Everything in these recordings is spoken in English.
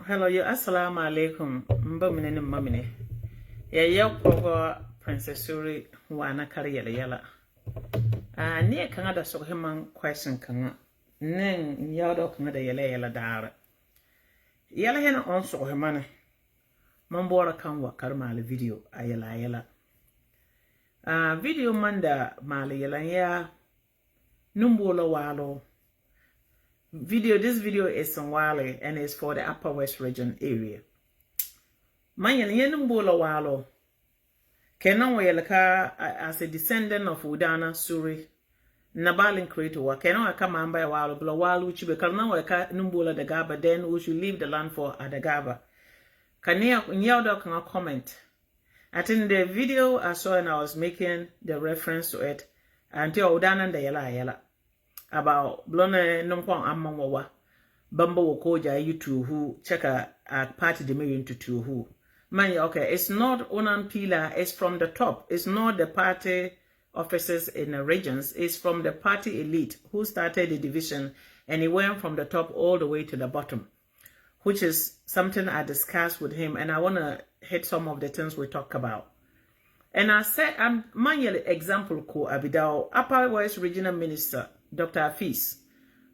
Hello, you assalamu alaikum. Mbamine ni mamine. Ya yako Princess Suri wana kari yala. Ni kanga da so himan question kanga. Nen yado kanga da yala dara. Yala hena on so himane. Mambora kanwa karma video ayala. Video manda mali yala ya numbola walo. This video is on Wale and is for the Upper West Region area. Manyan yenumbola walo. Kenan wayelaka as a descendant of Udana Suri. Nabalin Kretua. Kenan waka mamba ya walo. Bula walo uchibe. Kalna waka numbola dagaba. Then we should leave the land for Adagaba. Kania nyauda kanga comment. I think the video I saw and I was making the reference to it. Until Udana da yala. About blonde numpon ammawa bamba wokoja you who check a party the million to two who man okay, it's not Onan Pila, it's from the top. It's not the party officers in the regions, it's from the party elite who started the division, and it went from the top all the way to the bottom, which is something I discussed with him, and I want to hit some of the things we talk about. And I said, I'm manual example ko abidao Upper West Regional Minister Dr. Afis.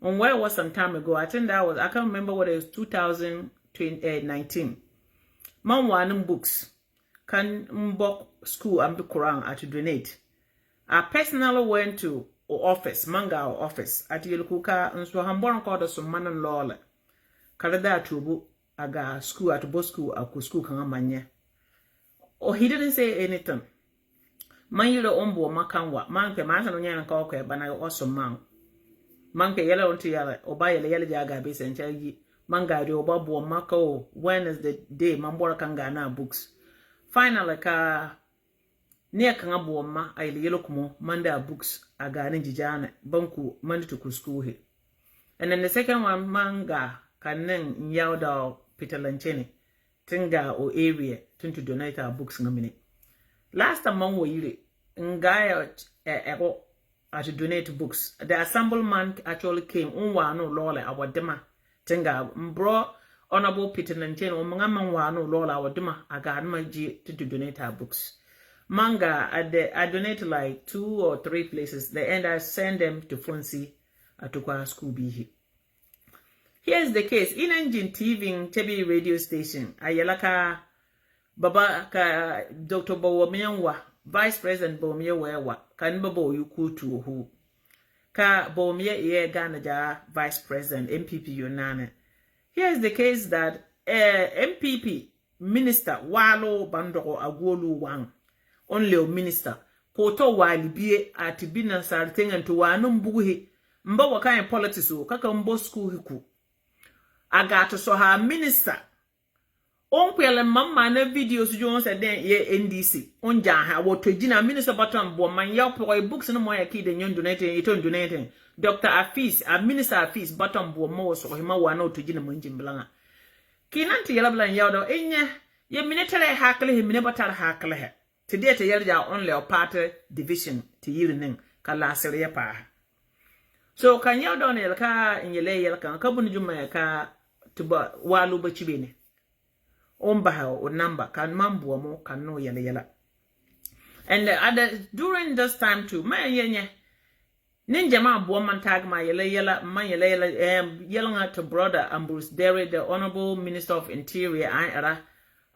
On where was some time ago, I think that was, I can't remember what it was, 2019. Man wanum books. Can mbok school and be Quran at donate. I personally went to office, manga office, at Yelukuka, and so Hamborn called some man and law. Kalada tubu, aga school at both school, aku school kangamanya. Oh, he didn't say anything. Man you the ombo makanwa, man ke man no nyan ka okwe bana awesome man. Man ke yele onto yele, oba yele jaga be senchaji. Man ga de oba bo mako. When is the day man bora kanga na books. Finally ka ne kan abo ma ayele yelo kumo manda books aga ne jijana banku mandi to school he. And then the second one manga kanen nyawda Peter Lanchene tinga o area to donate our books ngamine. Last time man we ngaya to donate books. The assemblyman actually came unwa no lola our dema tinga mbro honorable Peter Lanchene o mangama wa no lola our dema aga ma ji to donate our books. Manga I donate like 2 or 3 places. The end I send them to Fonsi atukwa school be. Here's the case. In Engine TV TV radio station ayalaka Baba ka Dr. Bawumianwa, Vice President Bawumiawa, kan babo yuku to who. Ka Bawumia ye Ganaja, Vice President, MPP Yunane. Here's the case that MPP Minister Walo Bandoro Agwolu Wang, only a minister, Koto Wali be at Bina Sarting and to Wanum Buhi, Mbawa kind politics, Kakambo school hiku. Agato so her minister. On kwele mamma na videos you said then ye NDC on jaha wo tojina minister bottom bo man ya pro books no mo ya ki de nyon donating iton donating Dr. Afis a minister Afis bottom bo mo so hima wa na tojina mo njimblanga kinanti yala blan ya do enya ye minetare hakle he mine batar hakle he today te yelja only a party division to yirinin kala sere pa so kan ya do ne ka nyele yel kan ka bunu juma ka tuba walu ba cibene Ombaha or number can mambo mo can no yala. And during this time too, my yenye ninja ma woman tag my yala yelling at to brother Ambrose Derry, the Honorable Minister of Interior,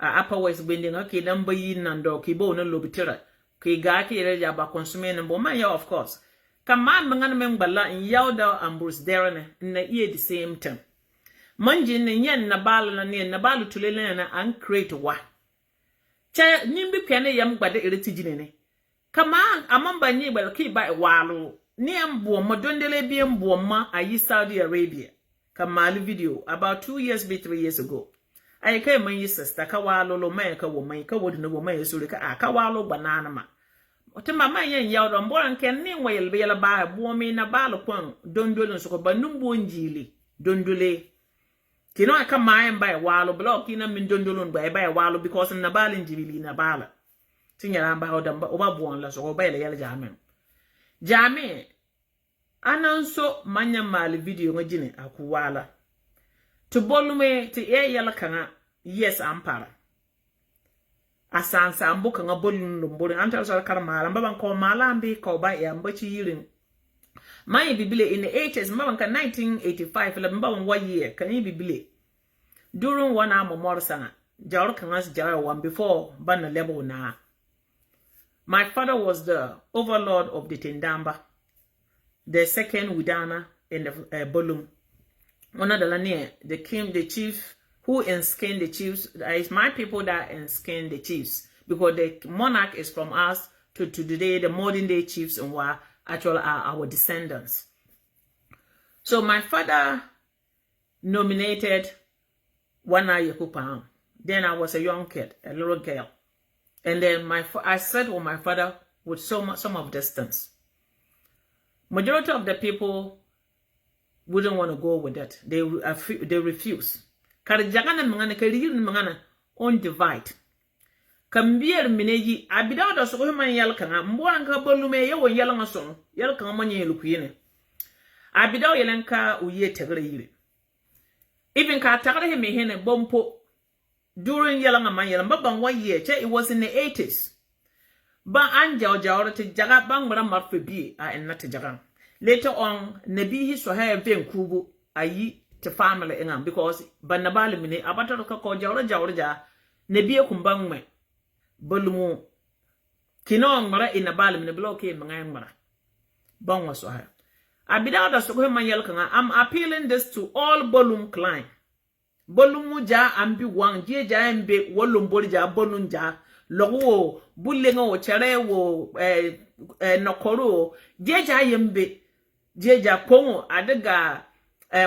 Upper West Building, okay, number yin and do kibo no lobitera, kigaki reja ba consume number my of course. Come man mangan membala in yauda Ambrose Derry in the ear the same time. Manjin nyen na bal na ne na balu tulele na an create wa cha nimbi piane yam gbade eretijine ne kama amamba nyi bal ki ba walu ni ambo modondele bi ambo ma ayi Saudi Arabia kama ali video about 2 years 3 years ago ay kai man yi sister ka walu lo mai ka wo mai ka wodi no wo mai so ka aka walu banana ma otima man yen yawdo mboran ken ni wayel be yala ba bo mi na balu kon dondolon so ko banumbo njili dondole Kino aka mayen by walo block ina min dondolon by walo because na bala njibili na bala. Tinya ramba hodamba oba buon la so oba yala jamen. Jame ananso manya mali video ngajine akuwala. to bolume to yala kanga yes ampara asansa ambu kanga bolun lumburi anta so karama mbaba ko malambi ko ba ya mbachi yirin my bibile in the 80s mbaba ka 1985 la mbaba 1 year kan yi bibile during one hour more sanga jawr kanga jara one before ban level na. My father was the overlord of the Tindamba, the second Widana in the Bolum. One of the Lanier, the king, the chief who enskin the chiefs. It's my people that enskin the chiefs because the monarch is from us to today. The modern day chiefs and what actually are our descendants. So my father nominated Wana Yekupa. Then I was a young kid, a little girl. And then I sat with my father with some of distance. Majority of the people wouldn't want to go with that. They refuse. Kari jagana mangana kari mangana on divide. Kambier mineji abida da so man yal kanga mbora nka bolume ye won yal ngaso yal kanga manye lukuyene. Abida yelenka uye tegre yire. Even ka tagare he mehene bompo. During Yalanga Mayala, Babang 1 year, it was in the 80s. But Anja Jawrati Jaga Bangara Marfabi and not Jagan. Later on, Nebi Soha Vim Kubu, ayi to family engam because Banabali Mine, Abataka Jawra Jawraja, Nebia Kumbangme, Bolumu, Kino Mara in a balim in the block in Mangara. Bangwa Soha. Abida Sohema I'm appealing this to all Bolum clan. Bolumu ja ambi wang je ja mbe wolumboli ja bonunja logo bulenga wo chere wo nokoro je ja yembe je ja kongo adega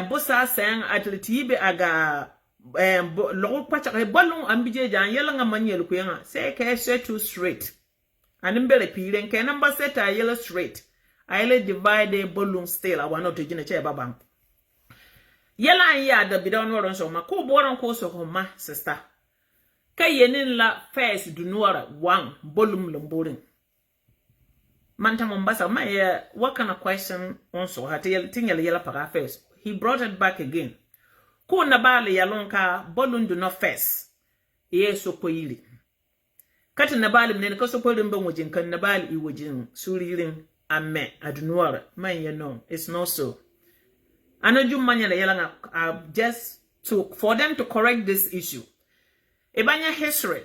bosa sen atletibe aga logo pacha bolun ambi je ja yela nga manyel kuyenga say ke say too straight animbele pile nke number set a yellow straight I divide bolun still I want to jina che babam. Yela ya da bidon woron so ma ko boron ko so ma sister kay yenin la first du nuara one bolum lomborin manta mombasa ma ya what kind of question on so hat yela para first he brought it back again ko na bale yalonka bolun do not first yeso ko yiri kati na bale mnen ko so ko rimba wojin kan na bale I wojin suririn amme adunuara man you know it's not so. Just for them to correct this issue. Ebanya history.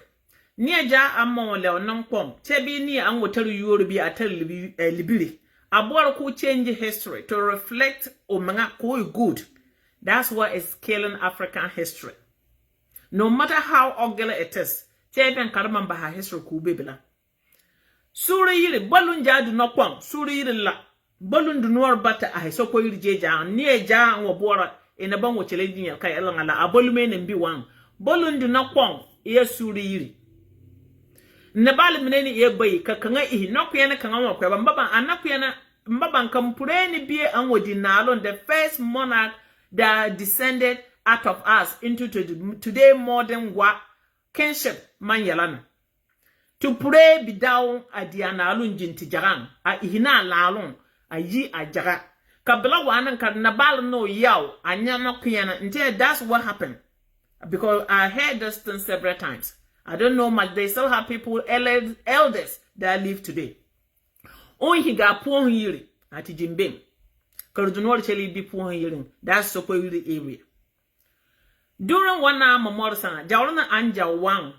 Niaja amon le ononkpom. Chebi ni an wotaru yoro bi atari libiri. Aboro ko change history to reflect omanga ko good. That's what is killing African history. No matter how ugly it is. Chebi karama mba history ku bebela. Suri yiri balunja du nokpom. Suri yiri la. Bolun du noir bata a so ko yirje ja ni ja wo bora ina ban wo chele dinya kai elan ala abolume ne bi wan bolun du na kwon ye suri yiri ne bal meneni ye bayi ka kanga I nokwe na kanga wo kwa mbaba anakwe na mbaba kampure ni bie an wodi na alon the first monarch that descended out of us into today modern kinship man yalana to pray be down adiana alun jinti jaran a ihina lalon ayi ajaga kabla wanan kan nabal no yaw anya no kuyana until that's what happened because I heard this thing several times. I don't know much. They still have people elders that live today. On he got poor yiri ati jimbem karduno cheli bi poor yiri that's so yiri area during one hour memorial sana jawrona anja wang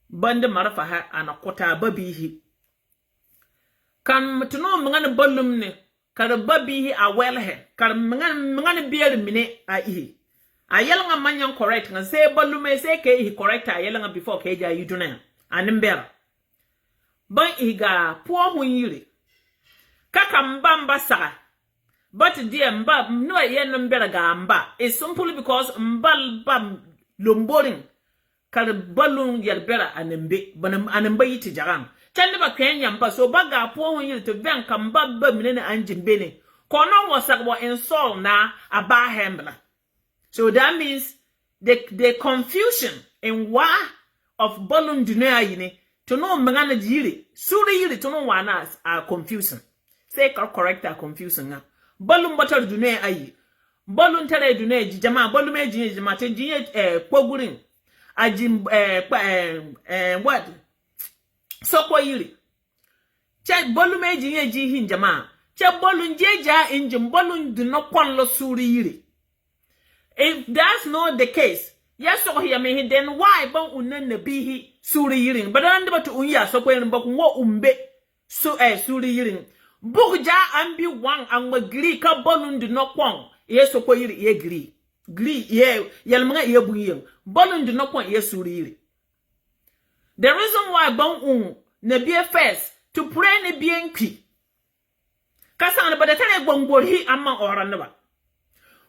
bande marafa ha anakota babihi kan tuno mangana bolum ne kar babihi a welhe kar mangana bier mine a ihi a yelanga manyan correct nga say bolume say ke ihi correct a yelanga before ke ja yiduna animbera ban iga poor hun yiri kaka mbamba saka but dear mba no yen mbera ga mba it's simply because mbal bam lomboring kar balun yerbera anembe banam anembe yiti jaran tande ba kwenya mpa so baga po hun yiri to ben kan babba mine na anjimbe ne kono wasakbo insol na aba hembla. So that means the confusion in why of balun dunia yini to know mangana jiri suri yiri to know wana are confusing say correct are confusing na balun batar dunia ayi bolun tare du ne jama bolu me jama te jinye pogurin ajim what soko yiri che bolu me jinye jihin jama che bolun jeja injim bolun du no kon lo suri yiri. If that's not the case, yes, so here me then why bon unen be he suri yiring, but I never to unya so when book wo umbe so suri yiring. Bugja and be one and magri ka bolun do not kwang, yes, so kwa yiri ye gri, ye yelmanga ye buying, bolun do not kwang yes suri yiri. The reason why bon ne be first to pray ne bien pi. Kasana but the time bon he amma or never.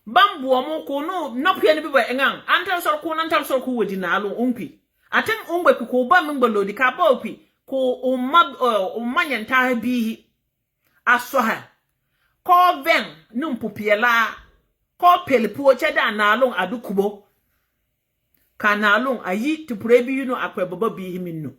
Bambu amu kono nopia ni biba engang antal sor ko nantal sor ko wodi na alo umpi atem umbe ko ba mingba lodi ka ba opi ko umanya nta bi aso ha ko ven num pupiela ko pelpo cheda na alo adukubo ka na alo ayi to pray bi yuno akwebaba bi himinu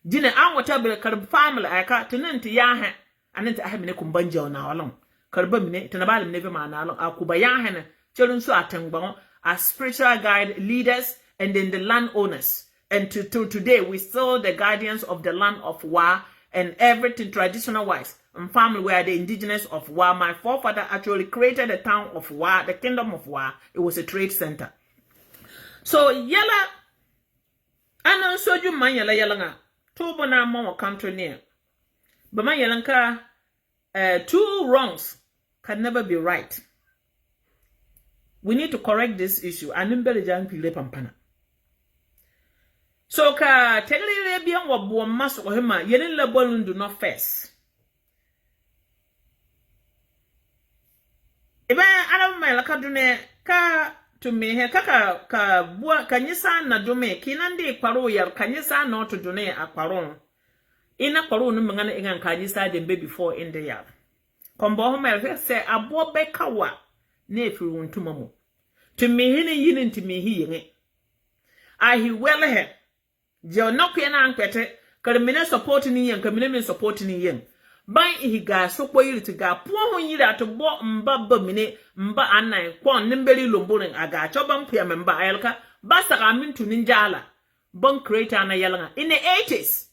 dine anwata be karb family aka tinanti ya ha ananti ahmene kumbanja na alo karba mine tanabal mine be manalo akuba ya hene churun so atengbo as spiritual guide leaders and then the landowners, and to today we still the guardians of the land of Wa and everything traditional wise and family where the indigenous of Wa. My forefather actually created the town of Wa, the kingdom of Wa. It was a trade center. So yella anan soju man yella nga to bona mo country near but man yelanka two wrongs can never be right. We need to correct this issue. So ka tegele bian wo bo mas o hema yenen la bolun do not first. Ebe ala ma la kadune ka to me he ka bua kanyisa na do me kinande kwaro yar kanyisa no to do ne akwaro. Ina kwaro no mengana ingan kanyisa de before in the yard. Kombo homa se abo bekawa na efiri wontuma mu to me hini yini ntimi hi yenge ahi wele he je onokwe na ankwete karmine support ni yen kamine me support ni yen ban ihi ga sokpo yiri to ga po ho yiri atobo mbaba mine mba anan kwon nimberi lomborin aga choba mpia memba ayalka basa ga mintu ninjala bon creator na yalanga in the 80s.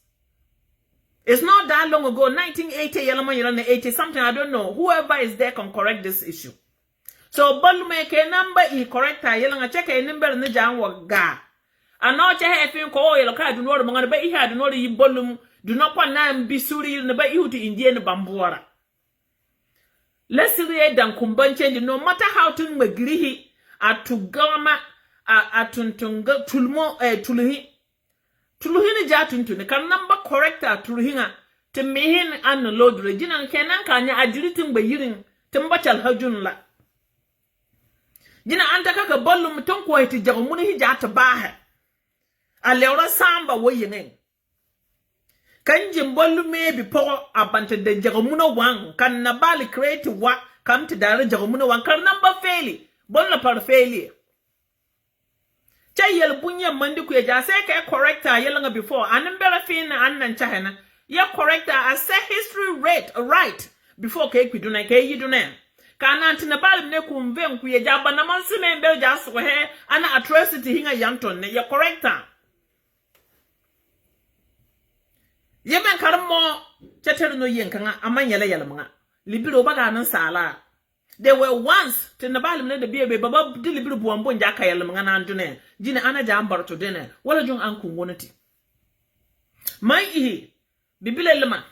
It's not that long ago, 1980, Yelama Yelana 80 something, I don't know. Whoever is there can correct this issue. So, Bolume ke number e correct Yelanga check a number in the Janwa ga. And not check if call Yelaka do not among the bay had no bolum, do not want nine be suri in the bay to Indian Bambuara. Let's see dan kumbanche, no matter how to magrihi at to gama at tuntunga tulmo tuluhi. Tuluhini jatuntu ne kan number corrector tuluhinga te mehin an load regina kenan kanya ajiritin bayirin tambachal hajun la jina anta kaka bollum ton ko hiti jagumun hijata baha alewra samba woyingen kanjim bollum mebi pogo abante de jagumun wan kan na bali create wa kam te dare jagumun wan kan number faili bolla par faili Chayel bunya mandi ku ya say ka corrector yelanga before anambera fin annan chahena ya corrector as say history right before ka kwiduna ka yiduna kana antina bal ne ku mven ku ya jaba na mansume mbe ja so he ana atrocity hinga yanton ne ya corrector yemen karmo chateru no yenkanga amanyele yelmanga libiro baga nan sala. There were once to Nabalim let the baby Baba deliberate Buambon Jaka Yelmanga Andune, Gina Anna Jambar to dinner, what a young uncle wanted. My e, Bibile Lema.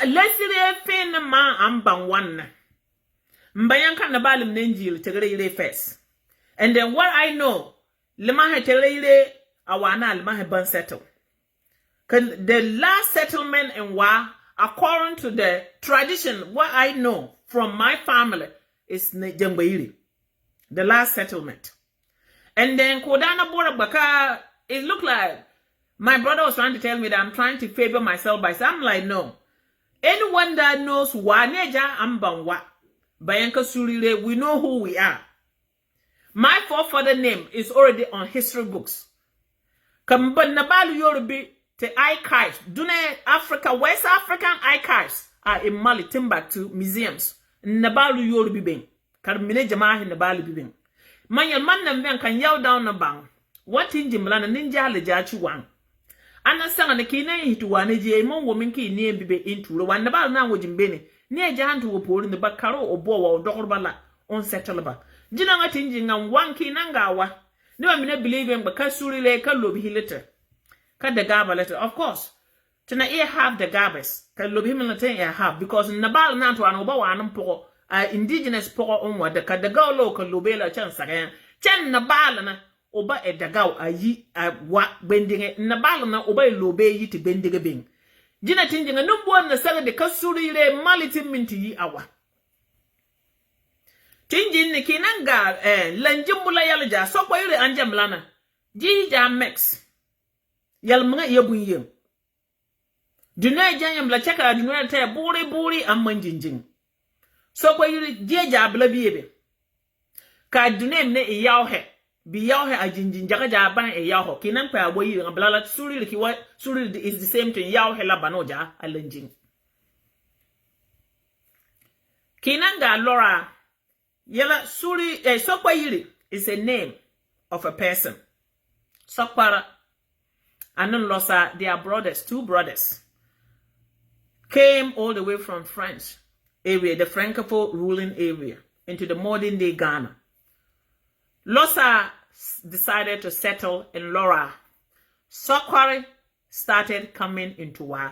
Let's see a fin ma amban one. Mbayanka Nabalim Nenjil Tegre first. And then what I know, Lema Tegre Awana Lema ban settle. The last settlement in Wa, according to the tradition, what I know from my family is Jembairi, the last settlement. And then Kodana Bora Baka, it looked like my brother was trying to tell me that I'm trying to favor myself by saying, I'm like, no. Anyone that knows Waneja Ambanwa, Bayanka Surile, we know who we are. My forefather name is already on history books. Kamban Nabalu Yorubi te archives, Dune Africa, West African archives are in Mali, Timbuktu museums. Nabalu Yorubi Ben. kar mine jama hin bali bibin manyal man nan ben kan yaw down na bang watin jimla na ninja le ja chi wan ana sanga ne kine hitu wane je mon wo min ki ne bibe inturo wan na bal na wo jimbene ne ja hantu wo pori ne bakaro obo wa dokor bala on settle ba jina ngati njinga wanki nangawa ne wa mine believe ba kasuri le kan lobi hilete ka da gaba letter of course tana iya have the gabas kan lobi hilete ya have because na bal na to an oba wa nan poko indigenous poko on wa da ka da ga lo kan lobi la chan sare chan na bal na oba e dagaw ayi wa bendinge na bal na oba lobe yi ti bendige ben jina tinjinga numbo na sare de kasuri le maliti minti yi awa tinjin ne kinanga lanjimbula yalja so ko yire anjam lana ji ja mix yalmunga yebun yem dunay janyam la chaka dunay ta buri amman jinjin so ko yire je ja bla biebe ka dunay ne yawhe bi yawhe a jinjin jaga ja ban yawho kinan pa boyi ngabla suri ki wa suri is the same thing yawhe la banoja alanjin kinanga lora yela suri sokwa yiri is a name of a person. Sokpara and Losa, they are brothers, two brothers. Came all the way from French area, the Francophone ruling area, into the modern day Ghana. Losa decided to settle in Lora. Sokwari started coming into Wa.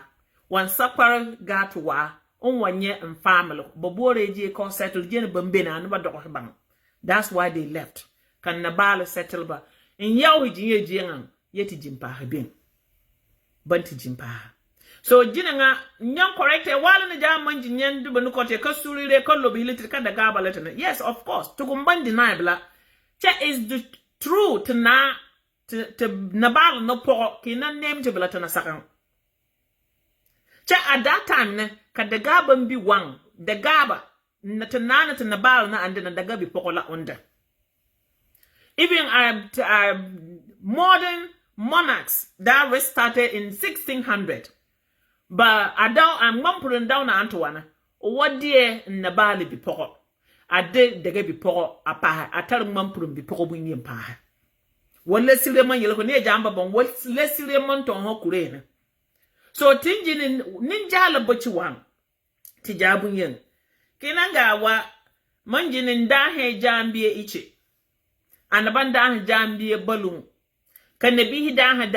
When Sokwari got to Wa, on 1 year and family, Bobore J. Call settled Jen Bambina and Badokabang. That's why they left. Can Nabala settle ba in Yawi Jiang, yeti Jimpa Habin. Bunty Jimpa. So Jinanga, young corrected while in the German Jinian Dubanukote, Kosuri, they call Lobility Kadagaba letter. Yes, of course, to combine deniable. That is the truth na to Nabal no poor, Kina name to Belatana Sakang. At that time, ne ka the gaba be one. The gaba na tanana to Nabal na and then the gabi pokola under. Even modern monarchs that was started in 1600. But I don't I'm mumpering down Antoine. What dear Nabali be poko. I did the gabi poko a pa. I tell mumpurum be poko winging pa. One less silverman yellow near jamba bon, what's less silverman to Hokurene. So tinjin ninja la bochiwan tijabun yen kinanga wa manjinin dahe jambie ichi anaban dahe jambie balum kanabi dahe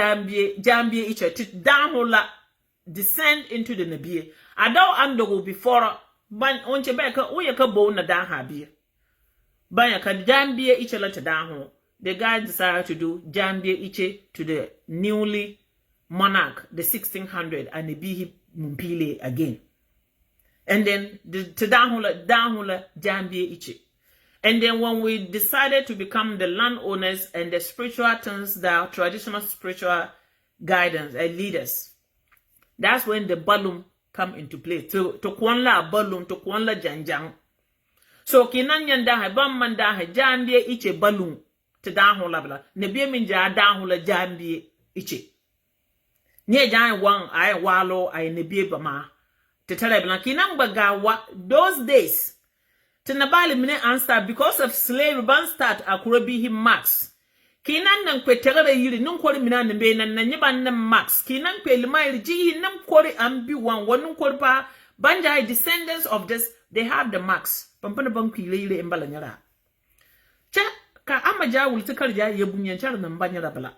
jambie ichi tidahula descend into the nabie adaw andogo before ban onche beka uyaka bo na daha bie banya ka jambie ichi la tidahu the guy decided to do jambie ichi to the newly monarch, the 1600, and the Bihi Mumpile again. And then the Dahula Jambie Ichi. And then when we decided to become the landowners and the spiritual turns, the traditional spiritual guidance and leaders, that's when the balloon come into play. To kwanla balloon, to kwanla janjang. So kinanyan dahe, bamman dahe, Jambie Ichi balloon, to Dahula bla, Nebia minja Dahula Jambie Ichi. Nye jan wang ay walo ay nebie bama te tell kinang bagawa those days tenabali mine answer because of slave ban start akurobi him max kinan nan kwetere yiri nun kori mina nembe nan nyiban nan max kinan pelimai ji nam kori ambi wan wonun kori pa banja descendants of this they have the max pampana banki ile embala nyara cha ka amaja wultikar ja yebunyan char nan banyara bala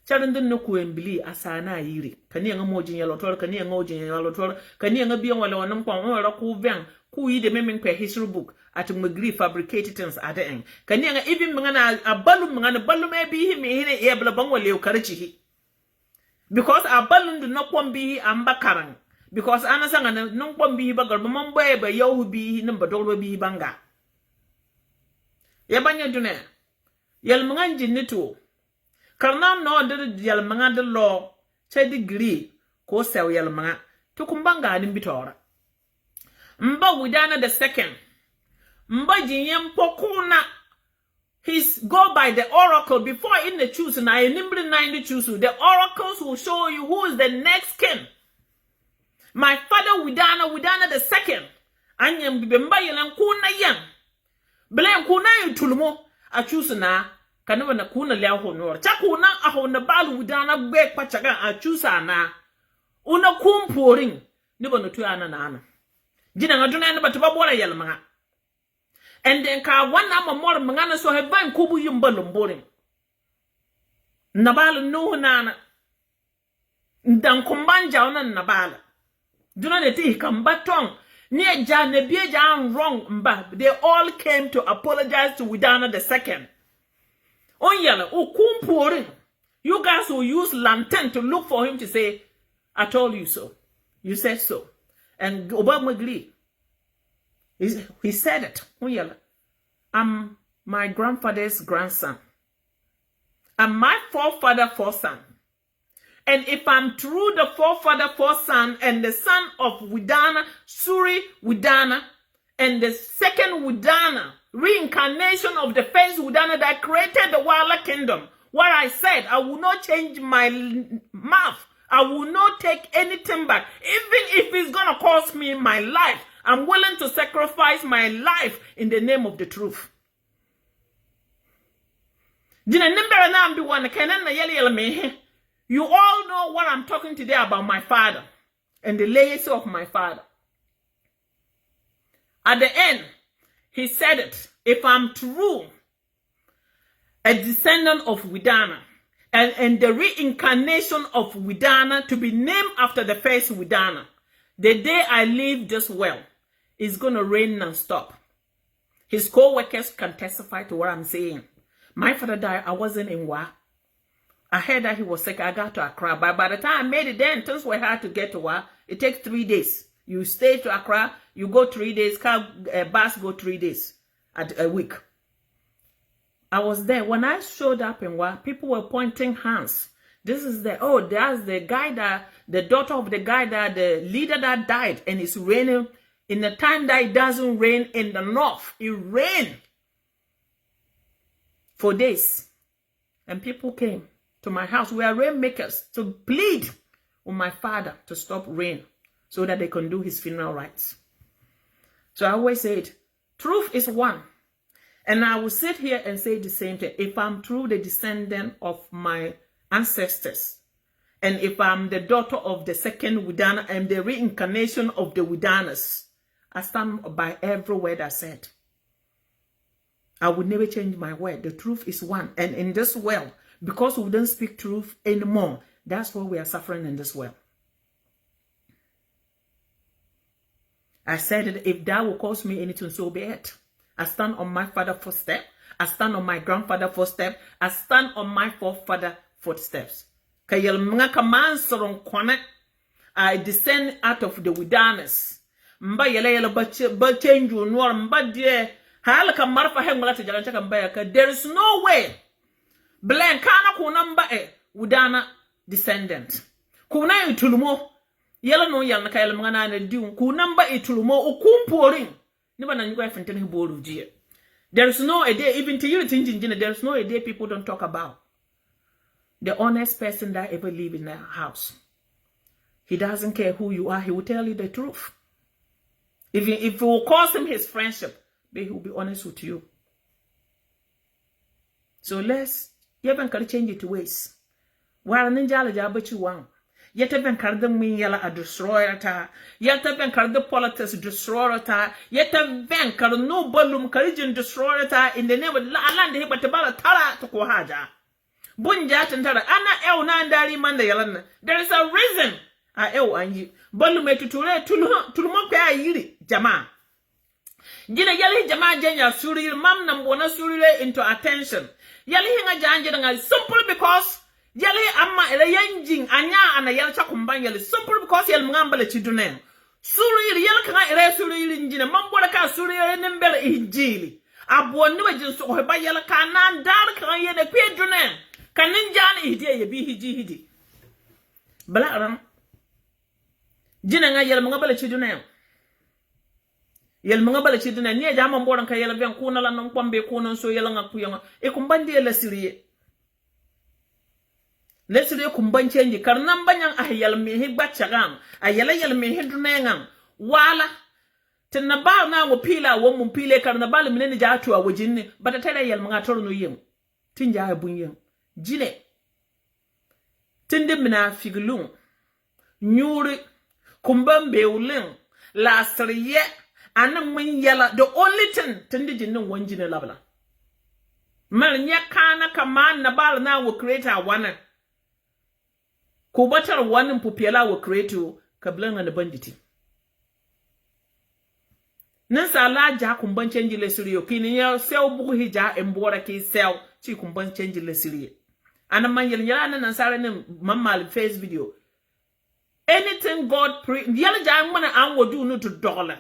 charandun no kuembili asana yiri kani nga mojin ya lotor kani nga ojin ya lotor kani nga biyon wala wanam kwa wala ku ven ku yi de memen kwa history book at magri fabricated things at the end kani nga even mngana abalu mngana balu me bi hi me hine e bla bangwale o karchi hi because abalu do no kwambi ambakaran because anasanga no kwambi bagar mambo e ba yawu bi namba dolba bi banga ya banya dune yel mnganji nitu karna no de yalmanga de law che degree ko sew yalmanga to kumbanga ni bitora mba widana the second mba jinyem pokuna his go by the oracle before in the choose na nimbre na in the choose the oracles will show you who is the next king. My father widana the second anyem bibemba yelan kuna yan Blen kuna yutulmo a choose na kanwa na kuna lea honor. Chakuna a hona balu wudana bek pachaga a choose na. Una kumporing. Niba no tu ana na ana. Jina ngaduna na batuba bora yel mga. And then ka wana mamor mga na so heba kubu yumba lomboring. Nabala no nana. Ndan kumbanja ona nabala. Duna de ti kambatong. Near Jan Nebiajan wrong mba. They all came to apologize to Widana the second. On yellow, kumpuring. You guys will use lantern to look for him to say, I told you so. You said so. And Obama agreed. He said it. On yellow. I'm my grandfather's grandson. I'm my forefather son. And if I'm true, the forefather son, and the son of Widana, Suri Widana, and the second Widana, reincarnation of the first Widana that created the Wala kingdom, what I said, I will not change my mouth. I will not take anything back. Even if it's going to cost me my life, I'm willing to sacrifice my life in the name of the truth. You all know what I'm talking today about my father and the legacy of my father. At the end, he said it. If I'm true, a descendant of Widana, and the reincarnation of Widana to be named after the first Widana, the day I leave this world, it's going to rain non-stop. His co-workers can testify to what I'm saying. My father died, I wasn't in Wa. I heard that he was sick. I got to Accra. But by the time I made it then, things were hard to get to Wa. It takes 3 days. You stay to Accra, you go 3 days, bus go 3 days a week. I was there. When I showed up in Wa, people were pointing hands. This is that's the guy that, the daughter of the guy that, the leader that died, and it's raining. In the time that it doesn't rain in the north, it rained for days. And people came to my house. We are rainmakers to plead with my father to stop rain so that they can do his funeral rites. So I always said, truth is one. And I will sit here and say the same thing. If I'm true, the descendant of my ancestors, and if I'm the daughter of the second Widana and the reincarnation of the Widanas, I stand by every word I said. I would never change my word. The truth is one. And in this world, because we don't speak truth anymore, that's why we are suffering in this world. I said that if that will cost me anything, so be it. I stand on my father's footstep. I stand on my grandfather's footstep. I stand on my forefather's footsteps. I descend out of the Widanas. Mba yele ba change you mba die halaka marfa hengula tijalanchaka mbaya. There is no way Blen kana kuna mba Widana descendant. Kuna itulumo yela no yala ka yela mangana na diun kuna mba itulumo ukumporing niba na nyugwa fentene boru jie. There is no a day, even to you there is no a day people don't talk about the honest person that ever live in their house. He doesn't care who you are, he will tell you the truth. If it will cost him his friendship, but he will be honest with you. So let's even change it to ways. While ninja jabachi one. Yet even cardam me yella a destroyer ta. Yet even card the politics destroyer ta. Yet even card no balloon Caribbean destroyer ta in the name of land he but about tala to Kohaja. Bunjat and Tara Anna El Nandari Manda Yalan. There is a reason. I and you. Ballume to Moka Yiri, Jama. Gina Yali Jama Janja Suri, Mam Namwana Suri into attention. Yali Hinga Janja simple because Yali Amma Elayanjing Anya and a Yalcha Kumbanya simple because Yal Mambala Chidunem. Suri Yalka Suri in Jina Mambolaka Suri andEmbel in Jili. Abuan Nugent or Bayalaka Nan Dark and a Pedronem. Kaninjan Idia be Hiji. Black. Jina nga yel mga bala chiduna yel mga bala chiduna ni jama mboran ka yel ben kuna la non kwambe kuna so yel nga kuyanga e kumbandi la siriye kumban change karnan banyan ah yel me he gbachagam ah yel me he dunengan wala tin na ba na wo pila wo mun pile kar na bal mine ni ja to a wajin ni bata tare yel mga tor no yin tin ja bun yin jine tin de mina figlun nyuri kumban bewlin lasriye anan mun yala the only thing tin de jinnin wanjine labla mal nya kana kaman na bal na wo creator wana ko batar wannan pupela wo creator kablan na banditi nan sala ja kumban change le siriyo kini ya sel bugu hija embora ki sel ci kumban change le siriyo ana man yala nan sare nan mammal face video anything God pre yala ja mana an wodu no to dollar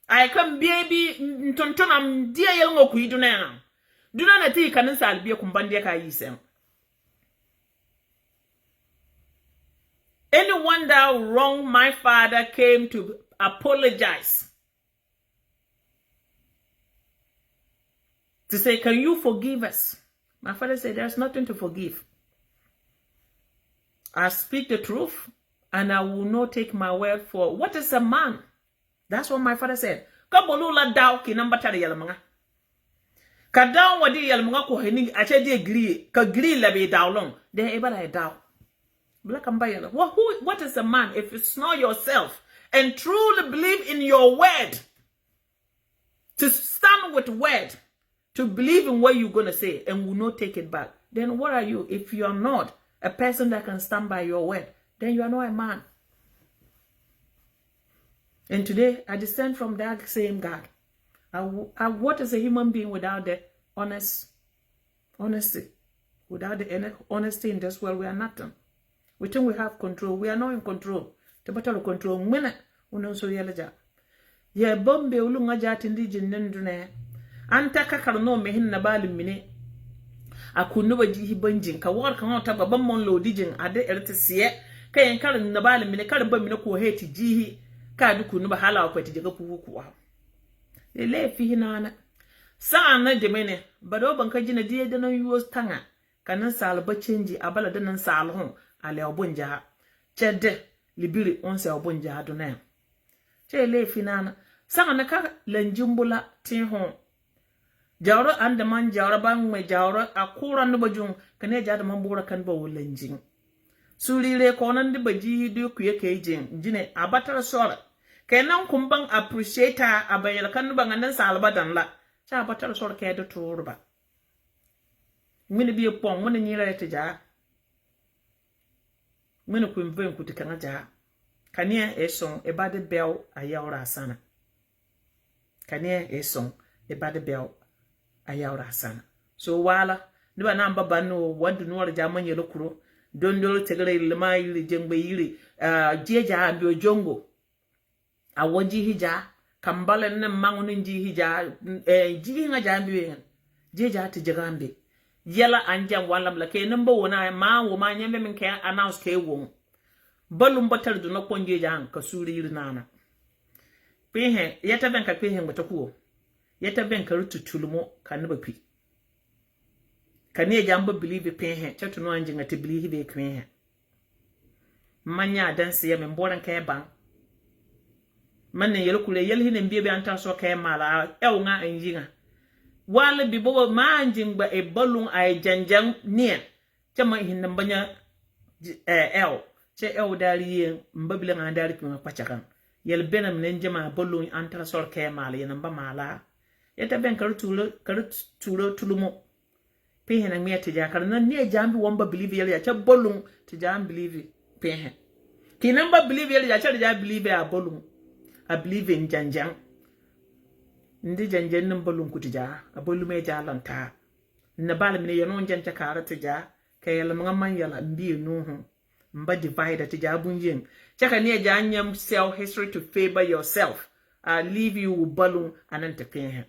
I can baby ntontonam dia yel ngoku iduna duna na ti kanin salbiye kumban dia ka yisem anyone that wrong my father came to apologize to say, can you forgive us? My father said, there's nothing to forgive. I speak the truth and I will not take my word for what is a man? That's what my father said. Kabolula daw ki namba tare yalmanga. Ka daw wadi yalmanga ko heni ache di agree ka agree labe daw long. They able I daw. Black and white. What is a man if it's not yourself and truly believe in your word? To stand with word. To believe in what you're going to say and will not take it back. Then what are you? If you are not a person that can stand by your word, then you are not a man. And today, I descend from that same God. What is a human being without the honesty? Without the honesty in this world, we are nothing. We think we have control. We are not in control. The battle of control. Mena unonso yeleja. Ye bombe ulunga jatindi jinnendune. Anta kakar no mehin na balin mine akunu ba jihi banjin ka war kan ta babban mon lodijin ade erta siye kayan karin na balin mine karin ba mine ko heti jihi ka du kunu ba halawa kwati daga fufu kuwa le fi hinana sa na de mene bado ban ka jina die da nan yuwo tanga kanan salba change abala da nan salhon ale obunja chede libiri on se obunja do na che le fi nana sa na ka lanjimbula tin hon Jawra andaman jawra bang me jawra akura no bajung kane jada mambura kan ba wolanjin sulire konan de baji du kuye kejin jine abatar sora kenan kumban appreciator abayel kan ba nganan salbadan la cha abatar sora ke do turba mini bi pon mun ni rete ja mini ku mven ku tikana ja kane eson e bade bel ayawra sana kane eson e bade bel ayawra sana so wala niba namba banu wandu nuwar jaman yelo kuro dondolo tegere lima yiri jengbe yiri jeja ambi jongo awoji hija kambale ne mangu nji hija jihi nga jambi jeja ti jagambe yela anjam walam la ke number wona ma wo ma nyembe min ke announce ke wo balum batar du no konje jan ka suri yiri nana pehe yata ben ka pehe ngata kuo yeta ben ka rututulumo kan ba pi kane jamba believe pehe chatu no anje ngati believe be kwen manya danse ya memboran ka ban manne yelo kule yel hine mbiye be anta so ka mala ew nga anjinga wala bi bobo manjin ba e balun ay janjang ne chama hinna banya ew che ew dali mbabile nga dali ko pachakan yel benam ne njama balun anta so ka mala yana ba mala yeta ben karutulo tulumo pehe na miya tija karna ne jambi wamba believe yeli ya cha bolung tija believe pehe kinamba believe yeli ya cha tija believe a bolung a believe in janjang ndi janjen num bolung kutija a bolume jalanta na bal mine yonon janta kara tija kayel man yala mbi nuhu mba divide tija bunjin chaka ne janyam self history to favor yourself leave you balung ananta pehe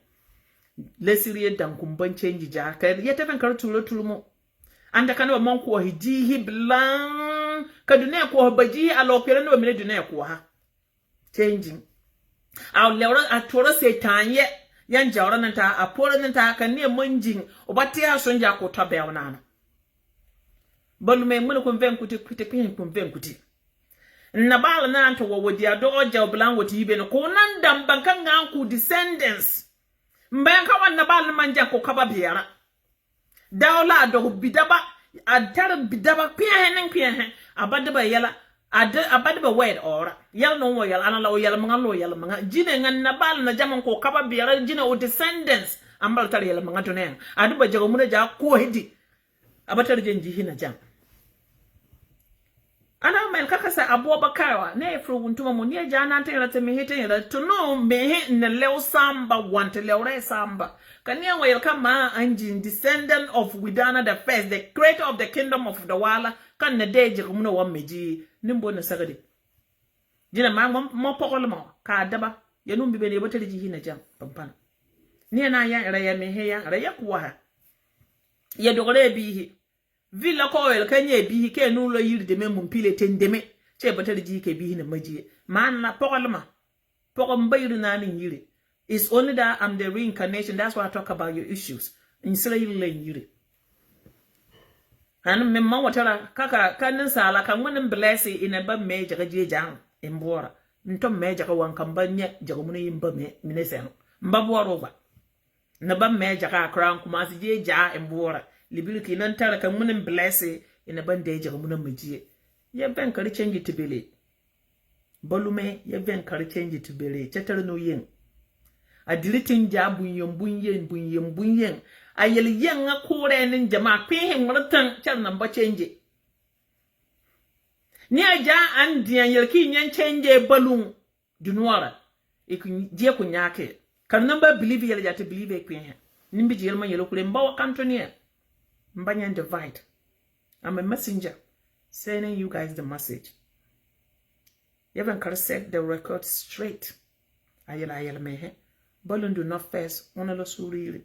lesiriye dan kumban change ja ka yeta ban kar tulo tulumo anda kan ba man ko hijihi blan ka dune ko baji alokere no mele dune ko ha changing aw lewra atora setanye yan jawra nan ta apora nan ta kan ne manjin obate ha sonja ko to be wona balu me mun ko ven kuti pin ko ven kuti Nabal nanto wo di adoja oblan wo tibe no ko nandam banka nganku descendants mbanka wan nabal manja ko kaba biara dawla do bidaba adar bidaba pian abadaba yala abadaba word ora yal no wo yal anala wo yal manga jine ngan nabal na jaman ko kaba biara jine o descendants ambal tar yal manga to nen aduba jago muna ja ko hedi abatar jenji hina jam ana men kaka sa Abubakar na efro wuntuma mo ne jana tan rata me hete yara to no me he na lew samba want lew samba kania wa kama anjin descendant of Widana the first, the creator of the kingdom of the wala kan na deje ko no wa meji nimbo na sagade jina ma mo pokol mo ka daba ya numbi be ne botari ji hina jam pampana ni na ya ra ya me he ya ra ya kuwa ya dogore bihi villa ko el kanye bihi ke nu lo yiri de mem pile tendeme che batar ji ke bihi na maji man na pokol mbayru na ni yiri. It's only that I'm the reincarnation. That's why I talk about your issues. In Israel yiri. And me ma watara kaka kanin sala kan wannan blessing in a ba me jaga je jang embora. Ntom me jaga wan kan banya jaga mun yin ba me minesen. Mbabo roba. Na ba me jaga akran kuma su je ja embora. Libilki nan tara kan mun blessing in a ban de jaga mun majiye. Ya ben kari change to bele. Bolume ya ben kari change to bele. Chatar no yin. A deleting ja bunyen ayel yen akure nin jama kwehin wartan char namba change ni aja andian yelki nyan change balun dunwara ikun je kunyake kan namba believe yel ja to believe kwehin nimbi je yelma yelo kure mbawa kantonia mbanyan divide. I'm a messenger sending you guys the message. You haven't set the record straight. Ayel mehe Bolon do not first onolo suriri.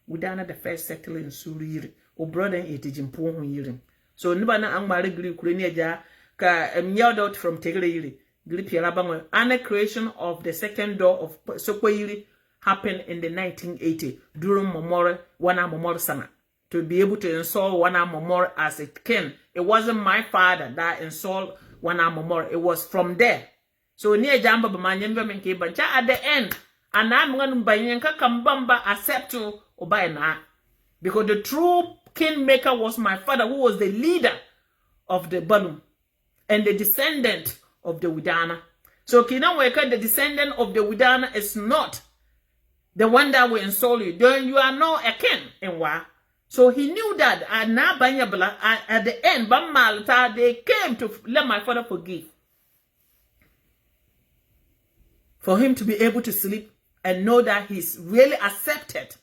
Widana the first settle in suriri. O brother it is important yirim. So nibana angmari gri kurenia ja ka mnyadot from tegre yiri. Gri pialabang an creation of the second door of Sokwe yiri happened in the 1980 during Momore Wana Momore Sana. To be able to install Wana Momore as a king. It wasn't my father that installed Wana Momore. It was from there. So near Jamba Bamanyemba Menke Bancha at the end. And I'm going to buy Kambamba accept to obey na. Because the true kingmaker was my father, who was the leader of the Balum and the descendant of the Widana. So Kinaweka, the descendant of the Widana, is not the one that will install you. Then you are not a king in Wa. So he knew that at the end, Bamalta, they came to let my father forgive. For him to be able to sleep and know that he's really accepted.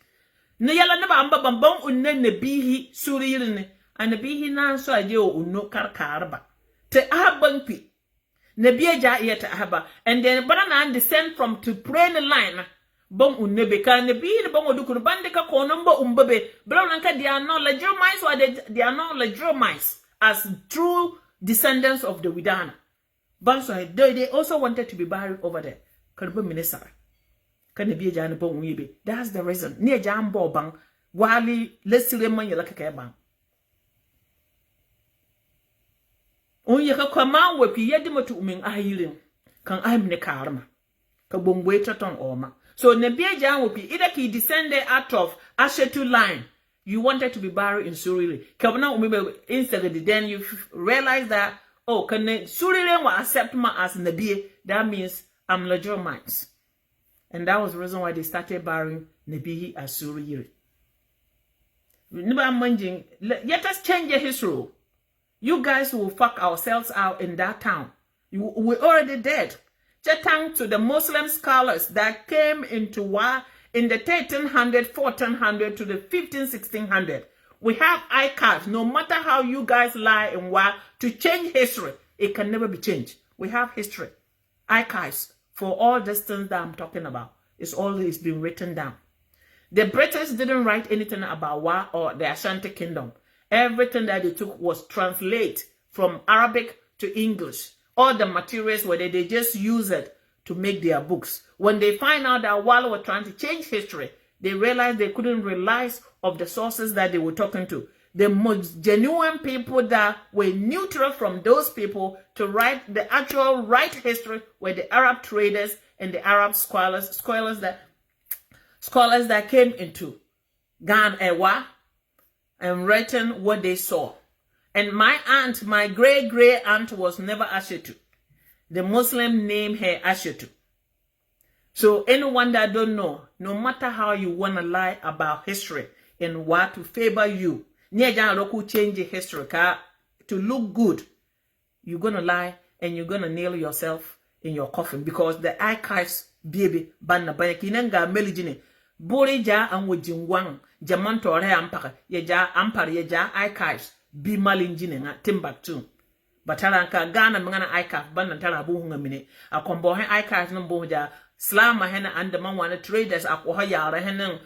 Nayala never amba bambong unne nebihi suririne and nebihi nan so aje o unno karkarba. Te ahabanpi. Nebia ja yet ahaba. And then banana descend from to pray the line. Bong unnebe ka nebihi bong odukuru bandeka konombo umbabe. Brownanka they are not Legiomites or they are not Legiomites as true descendants of the Widana. But they also wanted to be buried over there. Karbo minister. Can be a jan bon weebe. That's the reason. Near jam bang wali let's see them like a bang. Only a command with Piedimo to uming a healing. Can I ne karma? Kabum wait on Oma. So Nebia Jan will be either he descended out of Ashetu line. You wanted to be buried in Surili. Kabana remember instantly, then you realize that oh, can Surili will accept me as Nebia? That means I'm Legiomites. And that was the reason why they started burying Nebihi as Suriyiri. Let us change the history. You guys will fuck ourselves out in that town. We're already dead. Thanks to the Muslim scholars that came into war in the 1300, 1400 to the 15, 1600. We have archives. No matter how you guys lie in war, to change history, it can never be changed. We have history. Archives. For all these things that I'm talking about, it's always been written down. The British didn't write anything about Wa or the Ashanti Kingdom. Everything that they took was translated from Arabic to English. All the materials where they just use it to make their books. When they find out that while were trying to change history, they realized they couldn't realize of the sources that they were talking to. the most genuine people that were neutral from those people to write the actual right history were the Arab traders and the Arab scholars that came into Ghana and written what they saw. And my aunt, my great aunt, was never Ashatu. The Muslim named her Ashatu. So anyone that don't know, no matter how you want to lie about history and what to favor you, change the history to look good, you're going to lie and you're going to nail yourself in your coffin, because the archives, baby, banna banyakinanga melijine, Borija and Wujingwang, Jamantore Ampara, Yeja archives, be malinjine, Timbuktu. Bataranka Ghana Mangana archive, Banatara Bungamine, a combo archives no boja, Slama Henna and the Manwana traders, Akwahaya, Henna,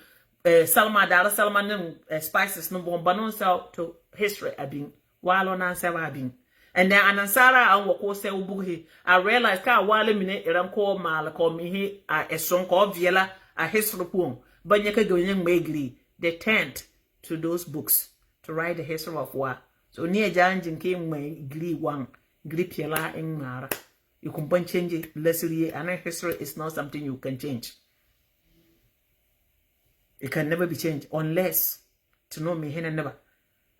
Salma Dara Salman, spices no bombanon sell to history, abing, while on answer abing. And then Anansara and Wako se ubuhi. I realized ka wale mine eranko mal ko mihi a song called Viela a history poem. But you can go in Megri. They turned to those books to write the history of war. So near Janjin came me glee one, gripiela in Mara. You can change it lessly, and history is not something you can change. It can never be changed unless to know me here never.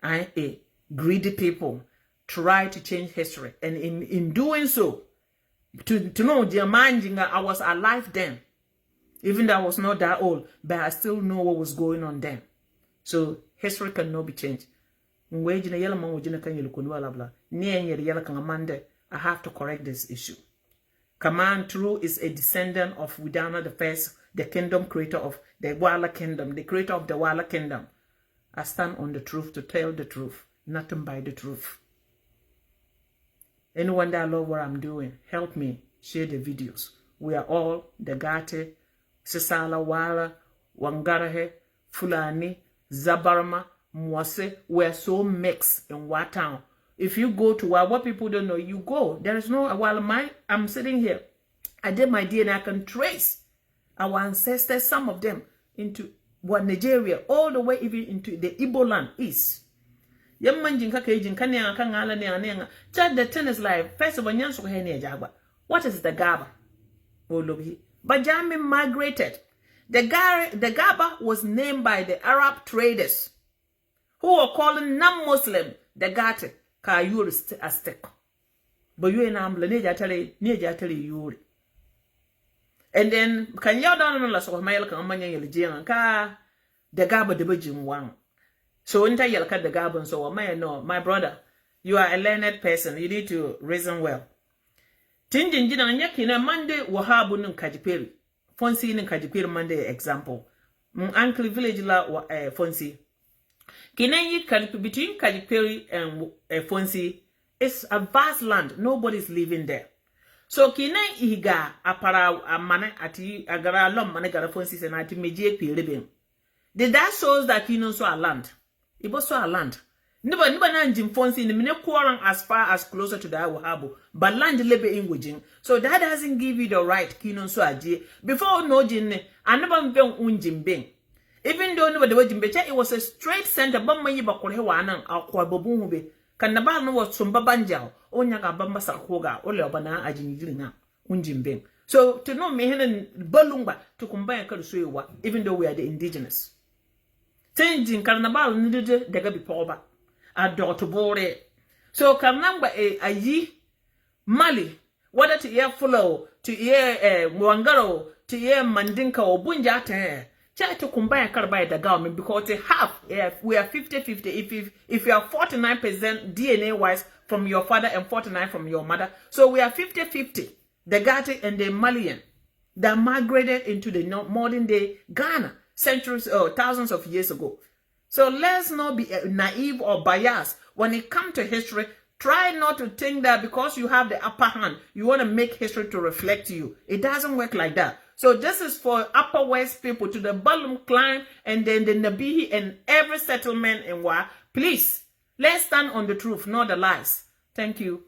I a greedy people try to change history, and in doing so, to know the managing, I was alive then, even though I was not that old, but I still know what was going on then. So history cannot be changed. I have to correct this issue. Kaman True is a descendant of Widana the First, the kingdom creator of the Wala kingdom, the creator of the Wala kingdom. I stand on the truth to tell the truth, nothing by the truth. Anyone that love what I'm doing, help me share the videos. We are all the Gate, Sisala, Wala, Wangarahe, Fulani, Zabarma, Mwase. We are so mixed in what town. If you go to what people don't know, you go. There is no, while I'm sitting here, I did my DNA, I can trace our ancestors, some of them, into Nigeria, all the way even into the Igbo land, east. Young man jinka kajin kanya kangala ne Chad the tennis life. First of all, nyanso hene jagba. What is the Gaba? But Jami migrated. The Gaba was named by the Arab traders who were calling non-Muslim the Gate ka yuri Aztec. But you na amble ne jatale yuri. And then kan you don't know so mayel kan manya yel ka the Gaba de bejin wang. So when you look at the Gabon, so my brother, you are a learned person. You need to reason well. Tinjin jina nyakina Monday wahabu nun kajiperi. Fonsi nun kajiperi Monday example. Uncle village la Fonsi. Kinenyi between Kajiperi and Fonsi is a vast land. Nobody's living there. So kinenyi iga apara amane ati agara lom mane gara Fonsi senati meje pilibing. Did that shows that Kino so a land? It was so a land. Never na Jim Fonsi in the minute quarrel as far as closer to the Awahabu, but land labor in Wujing. So that doesn't give you the right Kino so aji. Before no Jin, I never been unjim bing. Even though nobody was Jimbecha, it was a straight center, Bama Yiba Korewana, or Quabobumbe. Kanabano was Sumba Banjao, Onyaga Bamba Sakoga, or Leobana Ajinina, unjim bing. So to know me and Balumba to combine Karusuwa, even though we are the indigenous. Changing Carnaval needed the Gabi Poba, a daughter bore. So Karnamba a ye Mali, whether to ear Fulo, to ear Mwangaro, to ear Mandinka or Bunjate, try to combine by the government because they have, we are 50-50. If you are 49% DNA wise from your father and 49 from your mother, so we are 50-50. The Gati and the Malian that migrated into the modern day Ghana. Centuries or thousands of years ago. So let's not be naive or biased. When it comes to history, try not to think that because you have the upper hand, you want to make history to reflect you. It doesn't work like that. So this is for Upper West people, to the Balum clan, and then the Nabihi and every settlement in Wa. Please, let's stand on the truth, not the lies. Thank you.